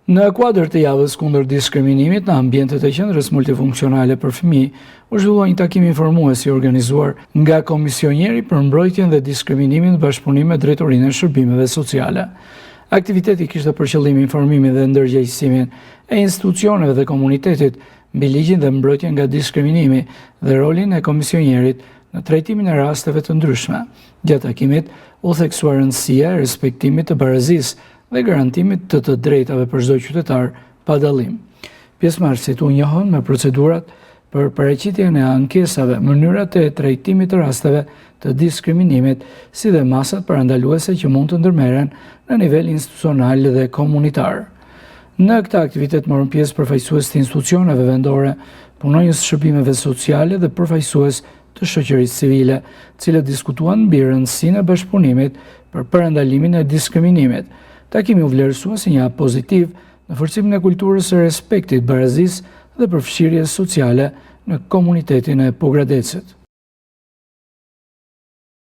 Në kuadër të javës kundër diskriminimit në ambientet e qendrës multifunksionale për fëmijë, u zhvillua një takim informues i organizuar nga Komisionjeri për Mbrojtjen dhe Diskriminimin në bashkëpunim me Drejtorinë e Shërbimeve Sociale. Aktiviteti kishte për qëllim informimin dhe ndërgjegjësimin e institucioneve dhe komunitetit mbi ligjin dhe mbrojtjen nga diskriminimi dhe rolin e komisionjerit në trajtimin e rasteve të ndryshme. Gjatë takimit u theksuar rëndësia e respektimit të barazisë dhe garantimit të drejtave për çdo qytetar pa dallim. Pjesëmarrësit u njohën me procedurat për paraqitjen e ankesave, mënyrat e trajtimit të rasteve të diskriminimit, si dhe masat parandaluese që mund të ndërmerren në nivel institucional dhe komunitar. Në këtë aktivitet morën pjesë përfaqësues të institucioneve vendore, punonjës shërbimeve sociale dhe përfaqësues të shoqërisë civile, cilët diskutuan mbi rëndësinë e bashkëpunimit për parandalimin e diskriminimit. Takimi u vlerësua si një hap pozitiv në forcimin e kulturës së respektit, barazisë dhe përfshirjes sociale në komunitetin e Pogradecit.